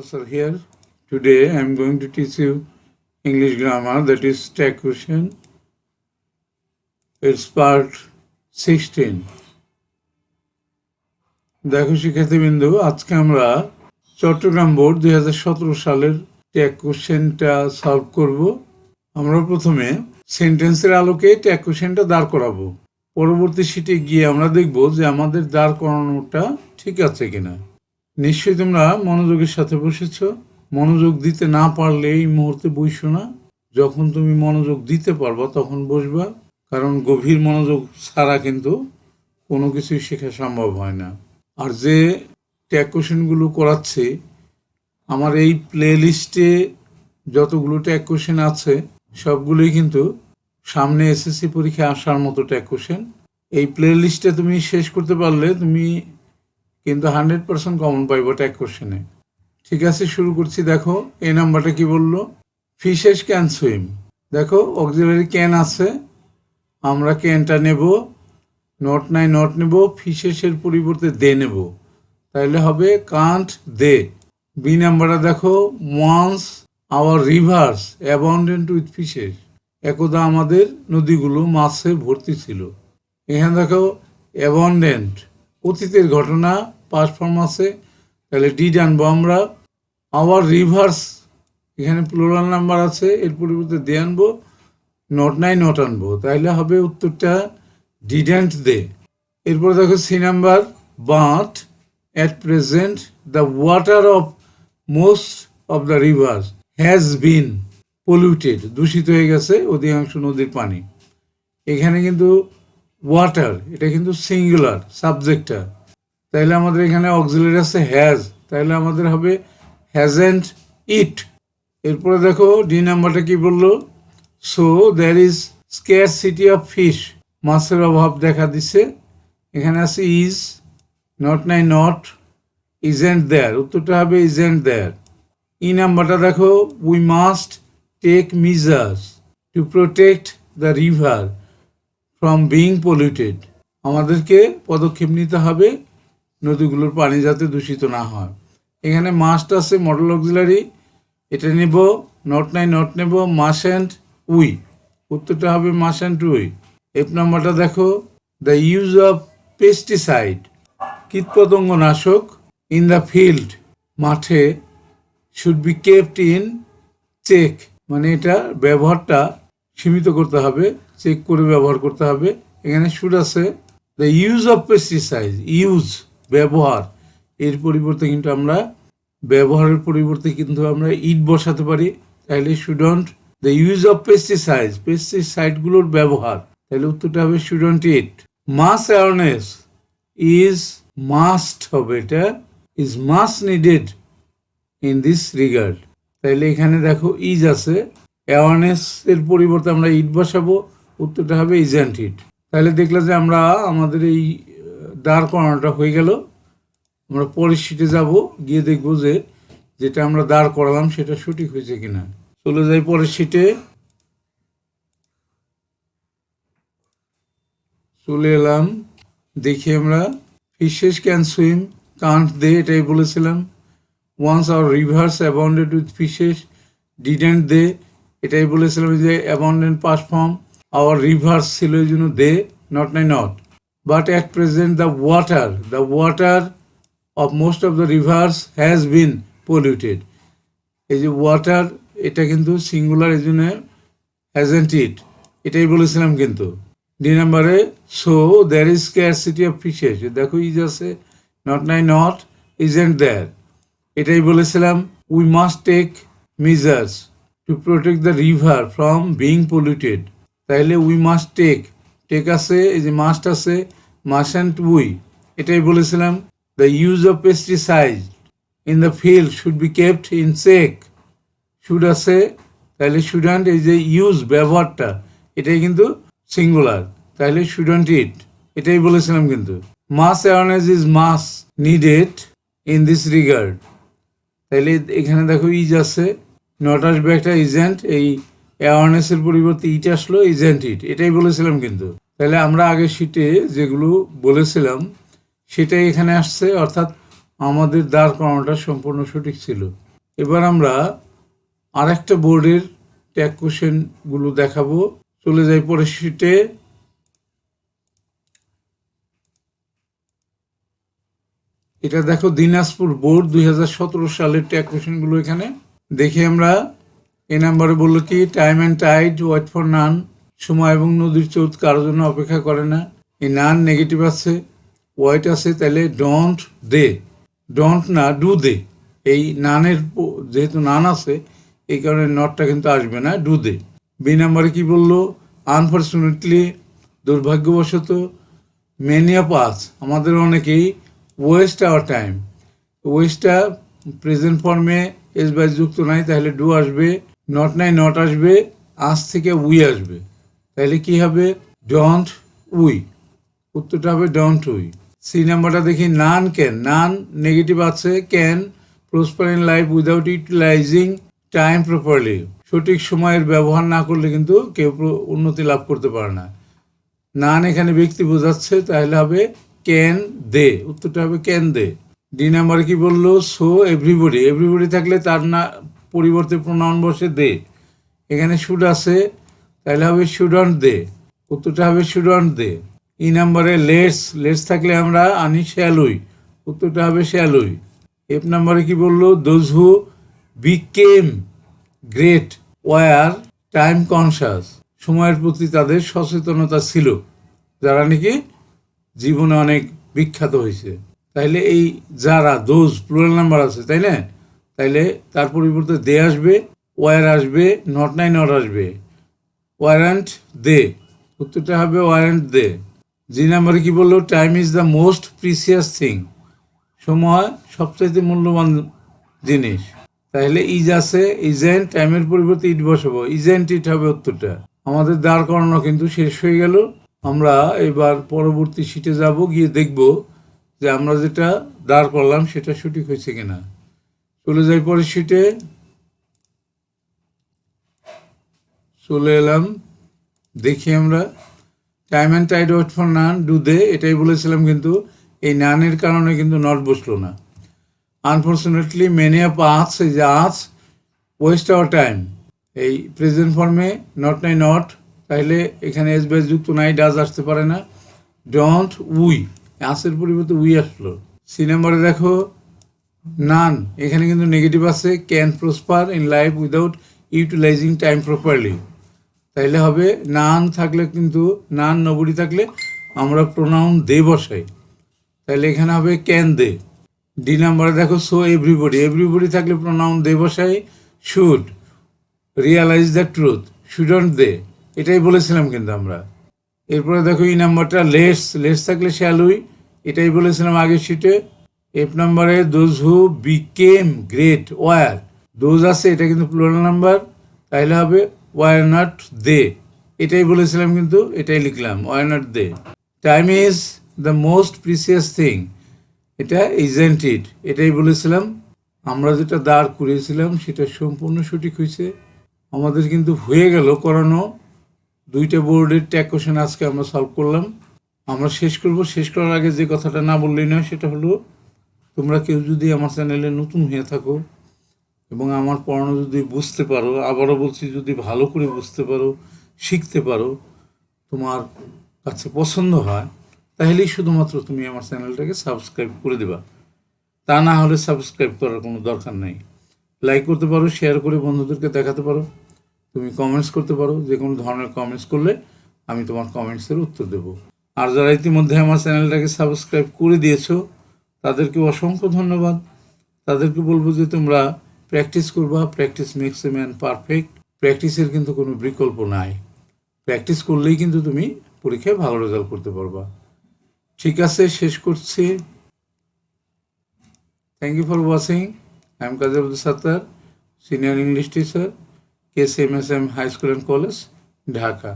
Professor here. Today I am going to teach you English grammar, that is tag question. It's part 16. দেখো শিক্ষার্থীবৃন্দ, আজকে আমরা Chittagong board 2017 সালের tag কোশ্চেনটা solve করব। আমরা প্রথমে সেন্টেন্সের আলোকে ট্যাগ কোশ্চেনটা দাঁড় করাবো। পরবর্তী শিটে গিয়ে আমরা দেখব যে আমাদের দাঁড় করানোটা ঠিক আছে কিনা। নিশ্চয়ই তোমরা মনোযোগের সাথে বসেছো। মনোযোগ দিতে না পারলে এই মুহূর্তে বসো না, যখন তুমি মনোযোগ দিতে পারবা তখন বসবা, কারণ গভীর মনোযোগ ছাড়া কিন্তু কোনো কিছুই শেখা সম্ভব হয় না। আর যে ট্যাগ কোশ্চেনগুলো করাচ্ছি, আমার এই প্লে লিস্টে যতগুলো ট্যাগ কোশ্চেন আছে সবগুলোই কিন্তু সামনে এসএসসি পরীক্ষায় আসার মতো ট্যাগ কোশ্চেন। এই প্লে লিস্টে তুমি শেষ করতে পারলে তুমি কিন্তু 100% কমন পাইবো ট্যাগ কোশ্চেনে। ঠিক আছে, শুরু করছি। দেখো এই নাম্বারটা কি বললো, ফিশেস ক্যান সুইম। দেখো অক্সিলারি ক্যান আছে, আমরা ক্যানটা নেব, নট নাই নট নেব, ফিশেসের পরিবর্তে দে নেব, তাইলে হবে কান্ট দে। বি নাম্বারটা দেখো, once our rivers abundant with fishes. একদা আমাদের নদীগুলো মাছে ভর্তি ছিল। এখানে দেখো অ্যাবাউন্ডেন্ট অতীতের ঘটনা, পাস্ট ফর্ম আছে, তাহলে ডিড আনবো আমরা। আওয়ার রিভার্স এখানে প্লুরাল নাম্বার আছে, এর পরিবর্তে দে আনবো, নট নাই নট আনবো, তাইলে হবে উত্তরটা ডিডেন্ট দে। এরপর দেখো C number, but at present the water of most of the rivers has been polluted, দূষিত হয়ে গেছে অধিকাংশ নদীর পানি। এখানে কিন্তু ওয়াটার, এটা কিন্তু সিঙ্গুলার সাবজেক্টটা, তাইলে আমাদের এখানে অক্সিলারি আছে হ্যাজ, তাইলে আমাদের হবে হ্যাজেন্ট ইট। এরপরে দেখো ডি নাম্বারটা কি বললো, so there is scarcity of fish, মাছের অভাব দেখা দিচ্ছে। এখানে আছে ইজ, নট নাই নট, ইজেন্ট দেয়ার, উত্তরটা হবে ইজেন্ট দেয়ার। ই নাম্বারটা দেখো, we must take measures to protect the river from being polluted, আমাদেরকে পদক্ষেপ নিতে হবে নদীগুলোর পানি যাতে দূষিত না হয়। এখানে মাস্ট আছে মডেল অক্সিলারি, এটা নেব, নট নাই নট নেব, মাস অ্যান্ড উই, উত্তরটা হবে মাস অ্যান্ড উই। এফ নাম্বারটা দেখো, দ্য ইউজ অফ পেস্টিসাইড কীটপতঙ্গ নাশক ইন দ্য ফিল্ড, মাঠে, should be kept in check, মানে এটা ব্যবহারটা সীমিত করতে হবে, চেক করে ব্যবহার করতে হবে। এখানে শুড আছে, the use of pesticide, use ব্যবহার, এর পরিবর্তে কিন্তু আমরা ব্যবহারের পরিবর্তে কিন্তু আমরা ইট বসাতে পারি, তাহলে shouldn't the use of pesticide, পেস্টিসাইডগুলোর ব্যবহার, তাহলে উত্তরটা হবে shouldn't it. Mass awareness is must হবে, এটা is must needed in this regard, তাইলে এখানে দেখো ইজ আছে, অ্যাওয়ারনেস এর পরিবর্তে আমরা ইট বসাবো, উত্তরটা হবে ইজেন্ট ইট। তাহলে দেখলাম যে আমরা আমাদের এই দাঁড় করানোটা হয়ে গেল। আমরা পরের শিটে যাব, গিয়ে দেখবো যে যেটা আমরা দাঁড় করালাম সেটা সঠিক হয়েছে কিনা। চলে যাই পরের শিটে, চলে এলাম, দেখি আমরা fishes can swim, can't they, এটাই বলেছিলাম। Once our rivers abounded with fishes, didn't they, এটাই বলেছিলাম যে abundant past form, our rivers ছিল এই জন্য দে, নট নাই not. But at present the water of most of the rivers has been polluted, এই যে ওয়াটার এটা কিন্তু সিঙ্গুলার, এই জন্য হ্যাজেন্ট ইট, এটাই বলেছিলাম কিন্তু। ডি নাম্বারে, so there is scarcity of fishes, দেখো ইজ আছে, নট নাই নট, ইজেন্ট দেয়ার, এটাই বলেছিলাম। We must take measures to protect the river from being polluted, তাইলে উই মাস্ট টেক আছে, এই যে মাস্ট আছে, মাস অ্যান্ড উই, এটাই বলেছিলাম। The use of pesticides in the field should be kept in check, should আছে, তাহলে shouldn't, এই যে ইউজ ব্যবহারটা এটাই কিন্তু সিঙ্গুলার, তাহলে shouldn't it, এটাই বলেছিলাম কিন্তু। Mass awareness is must needed in this regard, তাহলে এখানে দেখো ইজ আছে, নট আসবে একটা ইজেন্ট, এই অ্যাওয়ারনেসের পরিবর্তে ইট আসলো, ইজেন্ট ইট, এটাই বলেছিলাম কিন্তু। তাহলে আমরা আগের শিটে যেগুলো বলেছিলাম সেটাই এখানে আসছে, অর্থাৎ আমাদের দাঁড় করানোটা সম্পূর্ণ সঠিক ছিল। এবার আমরা আরেকটা বোর্ডের ট্যাগ কোশ্চেনগুলো দেখাবো। চলে যাই পরের শিটে। এটা দেখো দিনাজপুর বোর্ড 2017 সালের ট্যাগ কোশ্চেনগুলো এখানে দেখি আমরা। এ নাম্বারে বললো কি, time and tide wait for none, সময় এবং নদীর স্রোত কারোর জন্য অপেক্ষা করে না। এই নান নেগেটিভ আছে, ওয়েট আছে, তাহলে ডোন্ট দে, ডোন্ট না ডু দে। এই নানের যেহেতু নান আছে এই কারণে নটটা কিন্তু আসবে না, ডু দে। বি নাম্বারে কি বললো, আনফর্চুনেটলি, দুর্ভাগ্যবশত, মেনি অফ আস, আমাদের অনেকেই, ওয়েস্ট আওয়ার টাইম, ওয়েস্টটা প্রেজেন্ট ফর্মে এস বাই যুক্ত নাই, তাহলে ডু আসবে, নট নাই নট আসবে, আজ থেকে উই আসবে, তাহলে কি হবে, ডোন্ট উই, উত্তরটা হবে ডোন্ট উই। সি নাম্বারটা দেখি, নান ক্যান, নান নেগেটিভ আছে, can prosper in life without utilising time properly, সঠিক সময়ের ব্যবহার না করলে কিন্তু কেউ উন্নতি লাভ করতে পারে না। নান এখানে ব্যক্তি বোঝাচ্ছে, তাহলে হবে ক্যান দে, উত্তরটা হবে ক্যান দে। ডি নাম্বারে কি বললো, সো এভরিবডি, এভরিবডি থাকলে তার না পরিবর্তে প্রোনাউন বসে দে, এখানে শুড আছে, তাহলে হবে শুডন্ট দে, উত্তরটা হবে শুডন্ট দে। ই নাম্বারে লেটস, লেটস থাকলে আমরা আনি শ্যালুই, উত্তরটা হবে শ্যালুই। এফ নাম্বারে কি বললো, those who became great were time conscious, সময়ের প্রতি তাদের সচেতনতা ছিল, যারা নাকি জীবনে অনেক বিখ্যাত হয়েছে। তাইলে এই যারা, দোজ প্লুরাল নাম্বার আছে তাই না, তাইলে তার পরিবর্তে দে আসবে, ওয়ার আসবে, নট নাই নট আসবে, ওয়ারেন্ট দে, উত্তরটা হবে ওয়ারেন্ট দে। জি নাম্বারে কি বললো, time is the most precious thing, সময় সবচাইতে মূল্যবান জিনিস, তাহলে ইজ আছে, ইজেন্ট, টাইমের পরিবর্তে ইট বসাবো, ইজেন্ট ইট হবে উত্তরটা। আমাদের দাঁড় করানো কিন্তু শেষ হয়ে গেল। আমরা এবার পরবর্তী শিটে যাব, গিয়ে দেখব যে আমরা যেটা দাঁড় করলাম সেটা সঠিক হয়েছে কিনা। চলে যাই পরের শিটে, চলে এলাম, দেখি আমরা। Time and tide wait for none, do they, এটাই বলেছিলাম, কিন্তু এই নানের কারণে কিন্তু নট বসলো না। আনফর্চুনেটলি মেনি অফ আস, এই যে আস, ওয়েস্ট আওয়ার টাইম, এই প্রেজেন্ট ফর্মে নট নাই নট, তাইলে এখানে এস বাই যুক্ত নাই, ডাজ আসতে পারে না, ডোন্ট উই, আসের পরিবর্তে উই আসলো। সি নাম্বারে দেখো, নান এখানে কিন্তু নেগেটিভ আছে, can prosper in life without utilising time properly, তাইলে হবে নান থাকলে কিন্তু, নান নবরী থাকলে আমরা প্রোনাউন দে বসাই, তাহলে এখানে হবে ক্যান দে। ডি নাম্বারে দেখো, সো এভরিবডি, এভরিবডি থাকলে প্রোনাউন দে বসাই, should realise the truth, shouldn't they, এটাই বলেছিলাম কিন্তু আমরা। এরপরে দেখো ই নাম্বারটা, লেটস, লেটস থাকলে শ্যালুই, এটাই বলেছিলাম আগের শিটে। এফ নাম্বারে, those who became great were, those আছে, এটা কিন্তু প্লুরাল নাম্বার, তাইলে হবে ওয়ার নট দে, এটাই বলেছিলাম কিন্তু এটাই লিখলাম, were not they. Time is the most precious thing, এটা ইজেন্ট ইট, এটাই বলেছিলাম। আমরা যেটা দাঁড় করিয়েছিলাম সেটা সম্পূর্ণ সঠিক হয়েছে। আমাদের কিন্তু হয়ে গেল করানো দুইটা বোর্ডের ট্যাগ কোশ্চেন আজকে আমরা সলভ করলাম। আমরা শেষ করব, শেষ করার আগে যে কথাটা না বললেই নয়, সেটা হলো, তোমরা কেউ যদি আমার চ্যানেলে নতুন হয়ে থাকো এবং আমার পড়ানো যদি বুঝতে পারো, আবারও বলছি, যদি ভালো করে বুঝতে পারো, শিখতে পারো, তোমার কাছে পছন্দ হয়, তাহলেই শুধুমাত্র তুমি আমার চ্যানেলটাকে সাবস্ক্রাইব করে দেবা, তা না হলে সাবস্ক্রাইব করার কোনো দরকার নেই। লাইক করতে পারো, শেয়ার করে বন্ধুদেরকে দেখাতে পারো, তুমি কমেন্টস করতে পারো, যে কোনো ধরনের কমেন্টস করলে আমি তোমার কমেন্টসের উত্তর দেব। আর যারা ইতিমধ্যে আমার চ্যানেলটাকে সাবস্ক্রাইব করে দিয়েছো তাদেরকে অসংখ্য ধন্যবাদ। তাদেরকে বলবো যে তোমরা প্র্যাকটিস করবা, practice makes a man perfect, প্র্যাকটিসের কিন্তু কোনো বিকল্প নাই, প্র্যাকটিস করলেই কিন্তু তুমি পরীক্ষায় ভালো রেজাল্ট করতে পারবা। ঠিক আছে, শেষ করছি। Thank you for watching. I am Kazi Abdul Sattar, Senior English Teacher, KCMSM High School and College, Dhaka.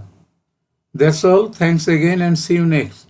That's all. Thanks again and see you next.